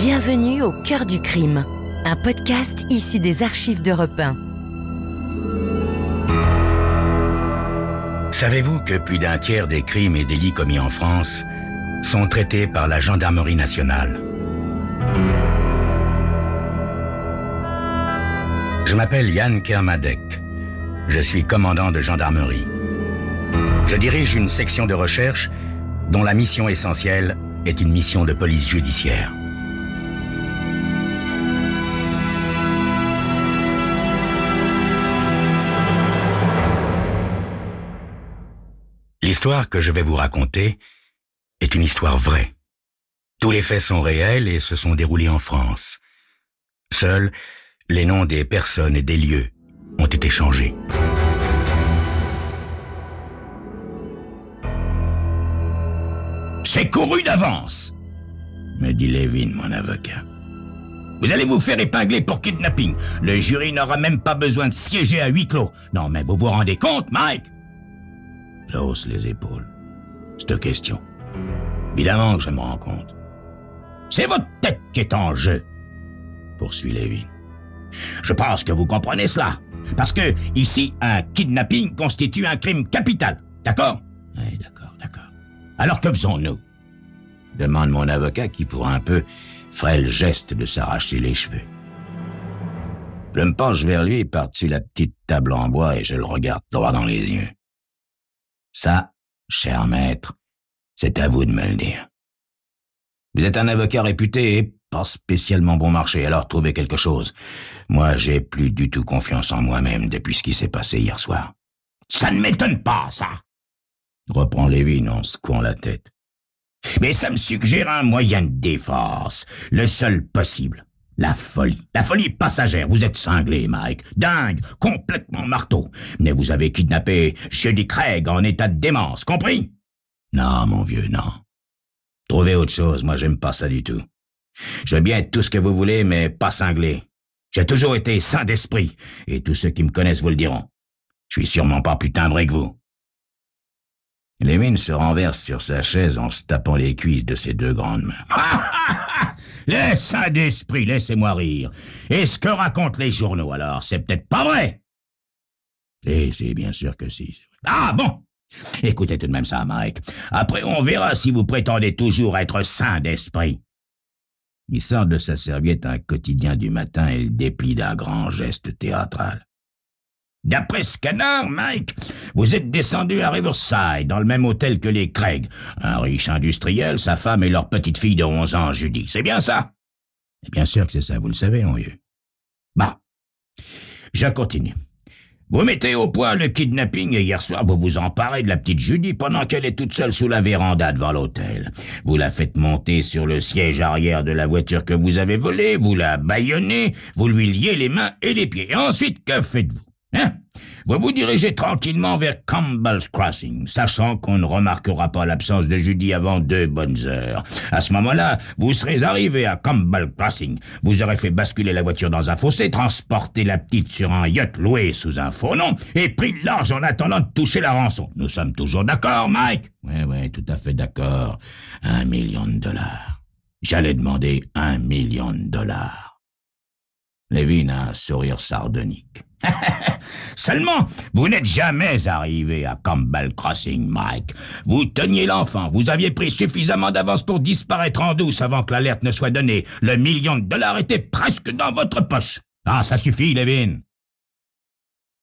Bienvenue au cœur du crime, un podcast issu des archives d'Europe 1. Savez-vous que plus d'un tiers des crimes et délits commis en France sont traités par la gendarmerie nationale? Je m'appelle Yann Kermadec. Je suis commandant de gendarmerie. Je dirige une section de recherche dont la mission essentielle est une mission de police judiciaire. L'histoire que je vais vous raconter est une histoire vraie. Tous les faits sont réels et se sont déroulés en France. Seuls les noms des personnes et des lieux ont été changés. C'est couru d'avance, me dit Levin, mon avocat. Vous allez vous faire épingler pour kidnapping. Le jury n'aura même pas besoin de siéger à huis clos. Non, mais vous vous rendez compte, Mike? Je hausse les épaules. Cette question. Évidemment que je me rends compte. C'est votre tête qui est en jeu, poursuit Levin. Je pense que vous comprenez cela. Parce que, ici, un kidnapping constitue un crime capital. D'accord? Oui, d'accord. Alors que faisons-nous? Demande mon avocat qui, pour un peu, ferait le geste de s'arracher les cheveux. Je me penche vers lui par-dessus la petite table en bois et je le regarde droit dans les yeux. Ça, cher maître, c'est à vous de me le dire. Vous êtes un avocat réputé et pas spécialement bon marché, alors trouvez quelque chose. Moi, j'ai plus du tout confiance en moi-même depuis ce qui s'est passé hier soir. Ça ne m'étonne pas, ça, reprend Levin en secouant la tête. Mais ça me suggère un moyen de défense, le seul possible. La folie passagère. Vous êtes cinglé, Mike. Dingue, complètement marteau. Mais vous avez kidnappé Judy Craig en état de démence, compris? Non, mon vieux, non. Trouvez autre chose, moi j'aime pas ça du tout. Je veux bien être tout ce que vous voulez, mais pas cinglé. J'ai toujours été sain d'esprit, et tous ceux qui me connaissent vous le diront. Je suis sûrement pas plus timbré que vous. Levin se renverse sur sa chaise en se tapant les cuisses de ses deux grandes mains. Les saints d'esprit, laissez-moi rire. Et ce que racontent les journaux, alors, c'est peut-être pas vrai? Si, bien sûr que si. Ah bon? Écoutez tout de même ça, Mike. Après, on verra si vous prétendez toujours être saint d'esprit. Il sort de sa serviette un quotidien du matin et le déplie d'un grand geste théâtral. D'après ce canard, Mike, vous êtes descendu à Riverside, dans le même hôtel que les Craig. Un riche industriel, sa femme et leur petite fille de 11 ans, Judy. C'est bien ça? Et bien sûr que c'est ça, vous le savez, mon vieux. Bah, je continue. Vous mettez au point le kidnapping et hier soir, vous vous emparez de la petite Judy pendant qu'elle est toute seule sous la véranda devant l'hôtel. Vous la faites monter sur le siège arrière de la voiture que vous avez volée, vous la bâillonnez, vous lui liez les mains et les pieds. Et ensuite, que faites-vous? Vous vous dirigez tranquillement vers Campbell's Crossing, sachant qu'on ne remarquera pas l'absence de Judy avant 2 bonnes heures. À ce moment-là, vous serez arrivé à Campbell's Crossing. Vous aurez fait basculer la voiture dans un fossé, transporté la petite sur un yacht loué sous un faux nom et pris le large en attendant de toucher la rançon. Nous sommes toujours d'accord, Mike? Oui, tout à fait d'accord. $1 million. J'allais demander $1 million. Levin a un sourire sardonique. Seulement, vous n'êtes jamais arrivé à Campbell Crossing, Mike. Vous teniez l'enfant, vous aviez pris suffisamment d'avance pour disparaître en douce avant que l'alerte ne soit donnée. Le $1 million était presque dans votre poche. Ah, ça suffit, Levin.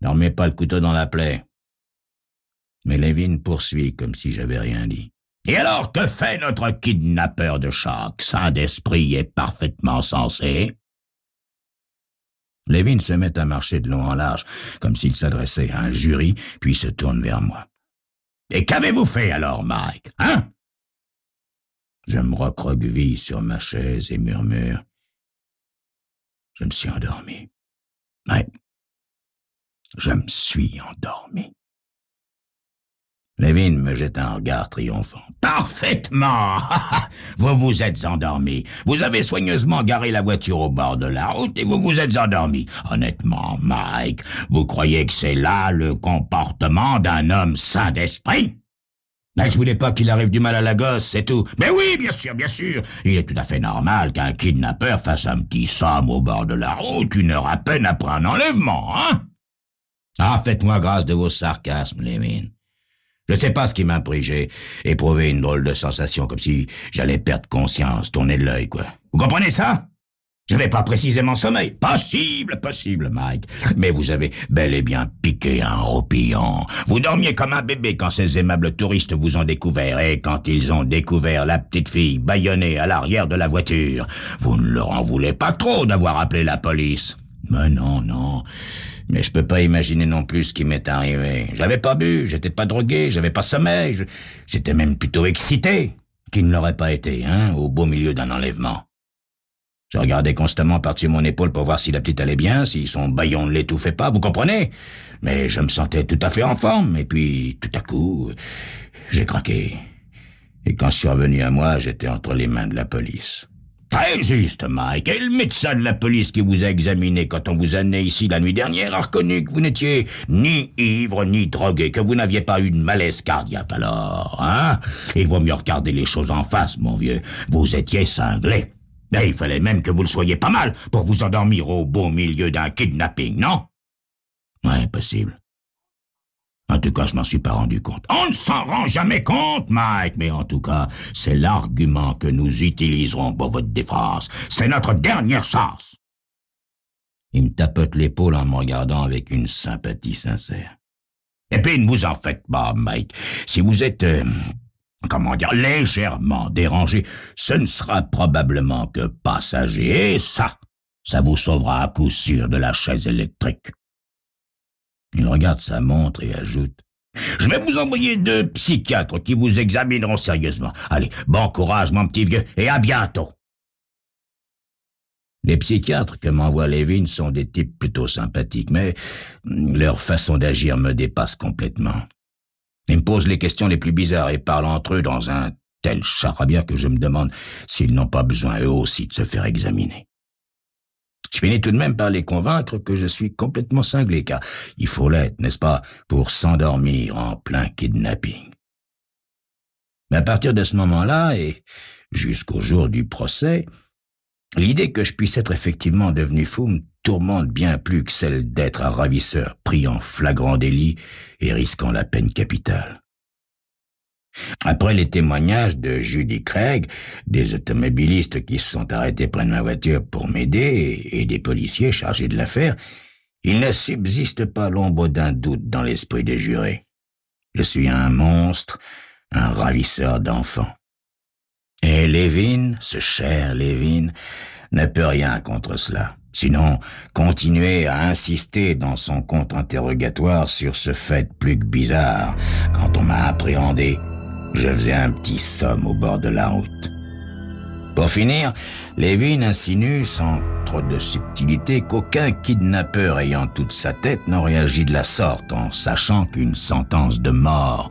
Ne remets pas le couteau dans la plaie. Mais Levin poursuit comme si j'avais rien dit. Et alors, que fait notre kidnappeur de choc, saint d'esprit et parfaitement sensé? Levin se met à marcher de long en large, comme s'il s'adressait à un jury, puis se tourne vers moi. « Et qu'avez-vous fait alors, Mike, hein? » Je me recroqueville sur ma chaise et murmure. Je me suis endormi. Ouais, je me suis endormi. Levin me jette un regard triomphant. « Parfaitement! Vous vous êtes endormi. Vous avez soigneusement garé la voiture au bord de la route et vous vous êtes endormi. Honnêtement, Mike, vous croyez que c'est là le comportement d'un homme sain d'esprit? Ben, je voulais pas qu'il arrive du mal à la gosse, c'est tout. Mais oui, bien sûr, bien sûr. Il est tout à fait normal qu'un kidnappeur fasse un petit somme au bord de la route 1 heure à peine après un enlèvement, hein? Ah, faites-moi grâce de vos sarcasmes, Levin. Je sais pas ce qui m'a pris, j'ai éprouvé une drôle de sensation, comme si j'allais perdre conscience, tourner de l'œil, quoi. Vous comprenez ça? J'avais pas précisément sommeil. Possible, Mike. Mais vous avez bel et bien piqué un roupillon. Vous dormiez comme un bébé quand ces aimables touristes vous ont découvert. Et quand ils ont découvert la petite fille bâillonnée à l'arrière de la voiture, vous ne leur en voulez pas trop d'avoir appelé la police. Mais non. Mais je peux pas imaginer non plus ce qui m'est arrivé. J'avais pas bu, j'étais pas drogué, j'avais pas sommeil. J'étais même plutôt excité. Qui ne l'aurait pas été, hein, au beau milieu d'un enlèvement. Je regardais constamment par-dessus mon épaule pour voir si la petite allait bien, si son bâillon ne l'étouffait pas, vous comprenez? Mais je me sentais tout à fait en forme, et puis, tout à coup, j'ai craqué. Et quand je suis revenu à moi, j'étais entre les mains de la police. Très juste, Mike. Et le médecin de la police qui vous a examiné quand on vous a amené ici la nuit dernière a reconnu que vous n'étiez ni ivre ni drogué, que vous n'aviez pas eu de malaise cardiaque alors, hein? Il vaut mieux regarder les choses en face, mon vieux. Vous étiez cinglé. Et il fallait même que vous le soyez pas mal pour vous endormir au beau milieu d'un kidnapping, non? Ouais, possible. En tout cas, je m'en suis pas rendu compte. On ne s'en rend jamais compte, Mike, mais en tout cas, c'est l'argument que nous utiliserons pour votre défense. C'est notre dernière chance. Il me tapote l'épaule en me regardant avec une sympathie sincère. Et puis, ne vous en faites pas, Mike. Si vous êtes... légèrement dérangé, ce ne sera probablement que passager, et ça vous sauvera à coup sûr de la chaise électrique. Il regarde sa montre et ajoute « Je vais vous envoyer 2 psychiatres qui vous examineront sérieusement. Allez, bon courage, mon petit vieux, et à bientôt. » Les psychiatres que m'envoie Levin sont des types plutôt sympathiques, mais leur façon d'agir me dépasse complètement. Ils me posent les questions les plus bizarres et parlent entre eux dans un tel charabia que je me demande s'ils n'ont pas besoin eux aussi de se faire examiner. Je finis tout de même par les convaincre que je suis complètement cinglé, car il faut l'être, n'est-ce pas, pour s'endormir en plein kidnapping. Mais à partir de ce moment-là, et jusqu'au jour du procès, l'idée que je puisse être effectivement devenu fou me tourmente bien plus que celle d'être un ravisseur pris en flagrant délit et risquant la peine capitale. Après les témoignages de Judy Craig, des automobilistes qui se sont arrêtés près de ma voiture pour m'aider et des policiers chargés de l'affaire, il ne subsiste pas l'ombre d'un doute dans l'esprit des jurés. Je suis un monstre, un ravisseur d'enfants. Et Levin, ce cher Levin, ne peut rien contre cela. Sinon, continuer à insister dans son contre-interrogatoire sur ce fait plus que bizarre. Quand on m'a appréhendé, je faisais un petit somme au bord de la route. Pour finir, Levin insinue, sans trop de subtilité, qu'aucun kidnappeur ayant toute sa tête n'aurait agi de la sorte en sachant qu'une sentence de mort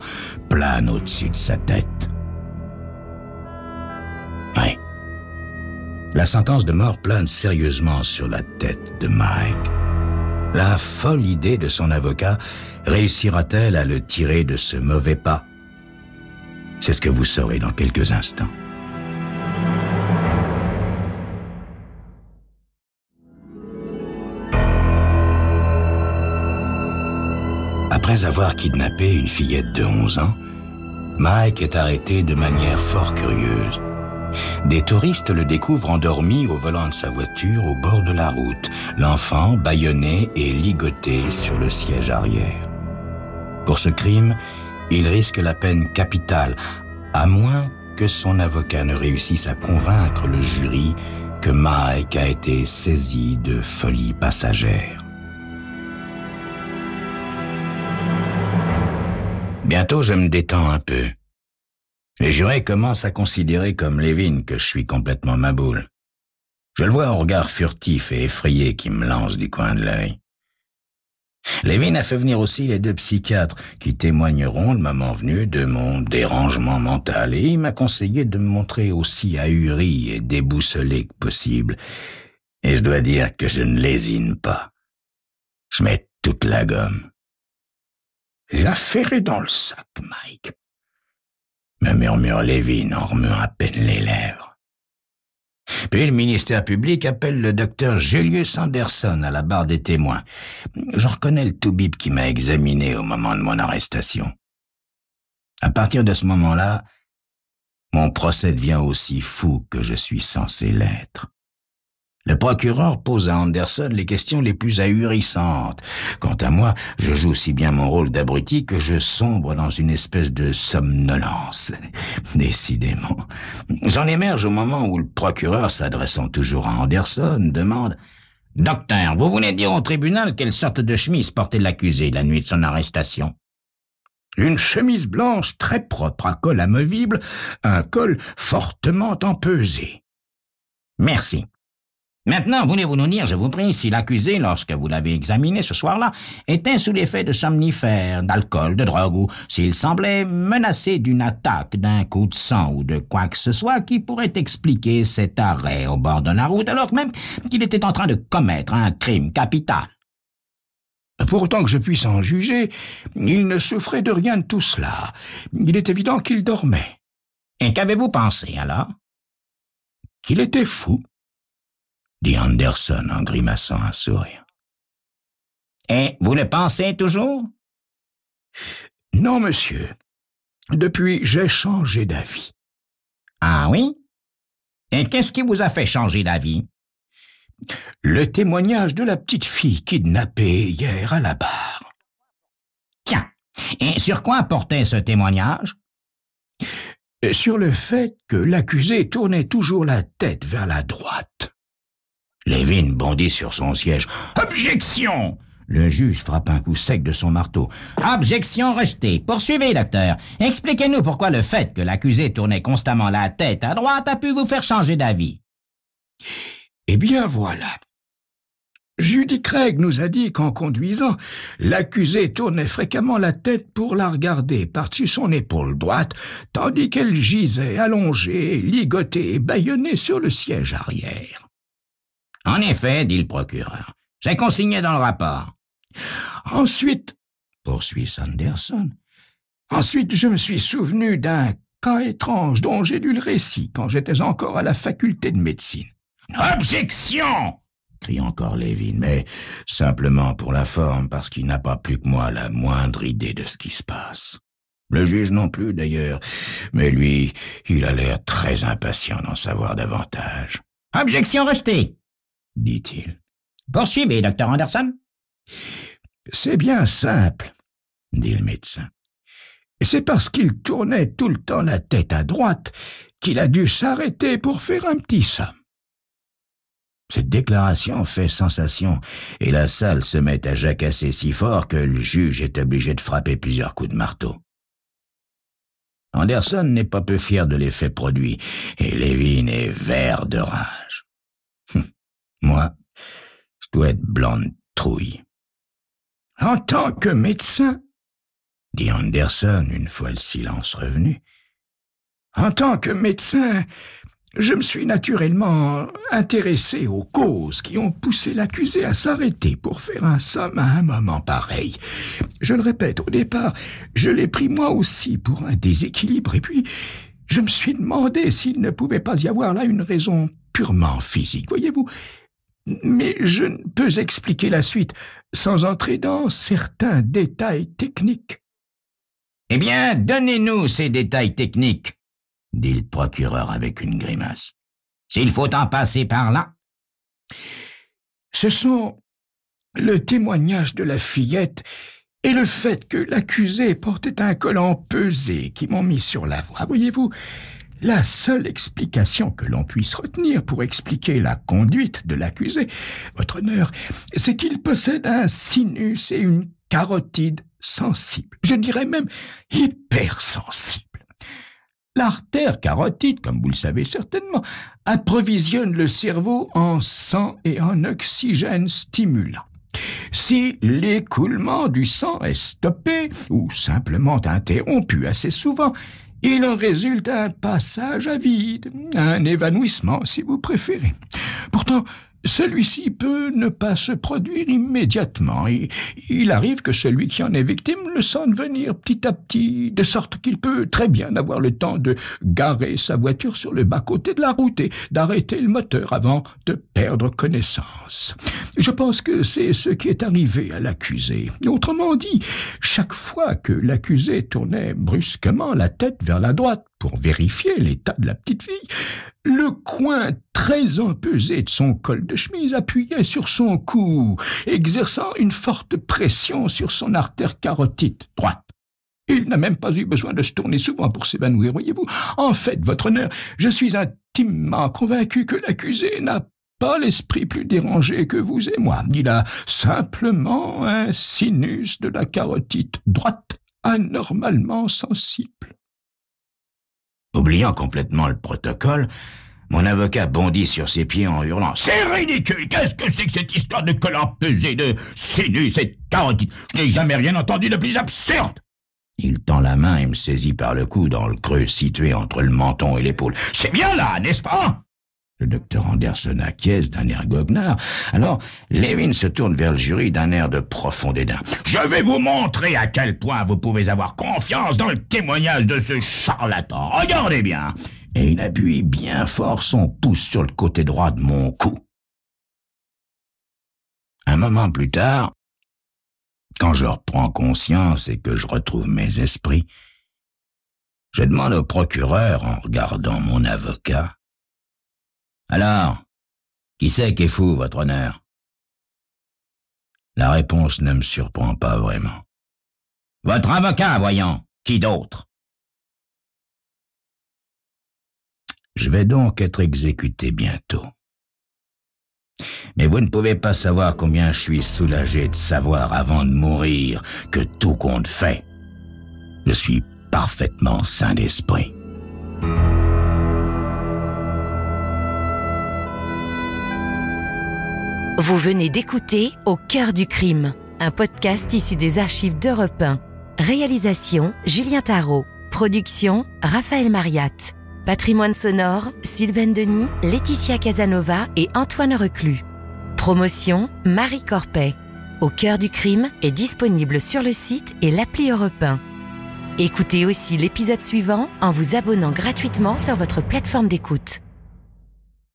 plane au-dessus de sa tête. Oui. La sentence de mort plane sérieusement sur la tête de Mike. La folle idée de son avocat réussira-t-elle à le tirer de ce mauvais pas? C'est ce que vous saurez dans quelques instants. Après avoir kidnappé une fillette de 11 ans, Mike est arrêté de manière fort curieuse. Des touristes le découvrent endormi au volant de sa voiture au bord de la route, l'enfant bâillonné et ligoté sur le siège arrière. Pour ce crime, il risque la peine capitale, à moins que son avocat ne réussisse à convaincre le jury que Mike a été saisi de folie passagère. Bientôt, je me détends un peu. Les jurés commencent à considérer comme Levin que je suis complètement maboule. Je le vois au regard furtif et effrayé qui me lance du coin de l'œil. Levin a fait venir aussi les 2 psychiatres qui témoigneront le moment venu de mon dérangement mental et il m'a conseillé de me montrer aussi ahuri et déboussolé que possible. Et je dois dire que je ne lésine pas. Je mets toute la gomme. L'affaire est dans le sac, Mike. me murmure Levin en remuant à peine les lèvres. Puis le ministère public appelle le docteur Julius Anderson à la barre des témoins. Je reconnais le toubib qui m'a examiné au moment de mon arrestation. À partir de ce moment-là, mon procès devient aussi fou que je suis censé l'être. Le procureur pose à Anderson les questions les plus ahurissantes. Quant à moi, je joue si bien mon rôle d'abruti que je sombre dans une espèce de somnolence. Décidément. J'en émerge au moment où le procureur, s'adressant toujours à Anderson, demande « Docteur, vous venez dire au tribunal quelle sorte de chemise portait l'accusé la nuit de son arrestation ?» Une chemise blanche très propre à col amovible, un col fortement empesé. Merci. Maintenant, voulez-vous nous dire, je vous prie, si l'accusé, lorsque vous l'avez examiné ce soir-là, était sous l'effet de somnifères, d'alcool, de drogue, ou s'il semblait menacé d'une attaque, d'un coup de sang ou de quoi que ce soit qui pourrait expliquer cet arrêt au bord de la route, alors même qu'il était en train de commettre un crime capital. Pour autant que je puisse en juger, il ne souffrait de rien de tout cela. Il est évident qu'il dormait. Et qu'avez-vous pensé, alors? Qu'il était fou, dit Anderson en grimaçant un sourire. Et vous le pensez toujours? Non, monsieur. Depuis, j'ai changé d'avis. Ah oui? Et qu'est-ce qui vous a fait changer d'avis? Le témoignage de la petite fille kidnappée hier à la barre. Tiens, et sur quoi portait ce témoignage? Sur le fait que l'accusé tournait toujours la tête vers la droite. Levin bondit sur son siège. « Objection !» Le juge frappe un coup sec de son marteau. « Objection rejetée. Poursuivez, docteur. Expliquez-nous pourquoi le fait que l'accusé tournait constamment la tête à droite a pu vous faire changer d'avis. » Eh bien, voilà. Judy Craig nous a dit qu'en conduisant, l'accusé tournait fréquemment la tête pour la regarder par-dessus son épaule droite, tandis qu'elle gisait allongée, ligotée et bâillonnée sur le siège arrière. « En effet, dit le procureur, c'est consigné dans le rapport. » Ensuite, poursuit Sanderson, ensuite je me suis souvenu d'un cas étrange dont j'ai lu le récit quand j'étais encore à la faculté de médecine. « Objection !» crie encore Levin, mais simplement pour la forme, parce qu'il n'a pas plus que moi la moindre idée de ce qui se passe. Le juge non plus, d'ailleurs, mais lui, il a l'air très impatient d'en savoir davantage. « Objection rejetée !» dit-il. « Poursuivez, docteur Anderson. »« C'est bien simple, » dit le médecin. « C'est parce qu'il tournait tout le temps la tête à droite qu'il a dû s'arrêter pour faire un petit somme. » Cette déclaration fait sensation et la salle se met à jacasser si fort que le juge est obligé de frapper plusieurs coups de marteau. Anderson n'est pas peu fier de l'effet produit et Levin est vert de rage. Moi, je dois être blanc de trouille. « En tant que médecin, » dit Anderson une fois le silence revenu, « en tant que médecin, je me suis naturellement intéressé aux causes qui ont poussé l'accusé à s'arrêter pour faire un somme à un moment pareil. Je le répète, au départ, je l'ai pris moi aussi pour un déséquilibre, et puis je me suis demandé s'il ne pouvait pas y avoir là une raison purement physique, voyez-vous. Mais je ne peux expliquer la suite sans entrer dans certains détails techniques. »« Eh bien, donnez-nous ces détails techniques, » dit le procureur avec une grimace. « S'il faut en passer par là. » Ce sont le témoignage de la fillette et le fait que l'accusé portait un col empesé qui m'ont mis sur la voie. Voyez-vous, la seule explication que l'on puisse retenir pour expliquer la conduite de l'accusé, votre honneur, c'est qu'il possède un sinus et une carotide sensible, je dirais même hypersensible. L'artère carotide, comme vous le savez certainement, approvisionne le cerveau en sang et en oxygène stimulant. Si l'écoulement du sang est stoppé ou simplement interrompu assez souvent, il en résulte un passage à vide, un évanouissement si vous préférez. Pourtant, celui-ci peut ne pas se produire immédiatement. Il arrive que celui qui en est victime le sente venir petit à petit, de sorte qu'il peut très bien avoir le temps de garer sa voiture sur le bas-côté de la route et d'arrêter le moteur avant de perdre connaissance. Je pense que c'est ce qui est arrivé à l'accusé. Autrement dit, chaque fois que l'accusé tournait brusquement la tête vers la droite pour vérifier l'état de la petite fille, le coin très empesé de son col de chemise appuyait sur son cou, exerçant une forte pression sur son artère carotide droite. Il n'a même pas eu besoin de se tourner souvent pour s'évanouir, voyez-vous. En fait, votre honneur, je suis intimement convaincu que l'accusé n'a pas l'esprit plus dérangé que vous et moi. Il a simplement un sinus de la carotide droite anormalement sensible. Oubliant complètement le protocole, mon avocat bondit sur ses pieds en hurlant « C'est ridicule! Qu'est-ce que c'est que cette histoire de col empesé, de sinus et de carotide? Je n'ai jamais rien entendu de plus absurde !» Il tend la main et me saisit par le cou dans le creux situé entre le menton et l'épaule. « C'est bien là, n'est-ce pas ?» Le docteur Anderson acquiesce d'un air goguenard. Alors, Levin se tourne vers le jury d'un air de profond dédain. « Je vais vous montrer à quel point vous pouvez avoir confiance dans le témoignage de ce charlatan. Regardez bien !» Et il appuie bien fort son pouce sur le côté droit de mon cou. Un moment plus tard, quand je reprends conscience et que je retrouve mes esprits, je demande au procureur, en regardant mon avocat, « Alors, qui c'est qui est fou, votre honneur ?» La réponse ne me surprend pas vraiment. « Votre avocat, voyons, qui d'autre ?» Je vais donc être exécuté bientôt. Mais vous ne pouvez pas savoir combien je suis soulagé de savoir avant de mourir que tout compte fait. Je suis parfaitement sain d'esprit. Vous venez d'écouter Au cœur du crime, un podcast issu des archives d'Europe 1. Réalisation Julien Tarot. Production Raphaël Mariat. Patrimoine sonore Sylvain Denis, Laetitia Casanova et Antoine Reclus. Promotion Marie Corpet. Au cœur du crime est disponible sur le site et l'appli Europe 1. Écoutez aussi l'épisode suivant en vous abonnant gratuitement sur votre plateforme d'écoute.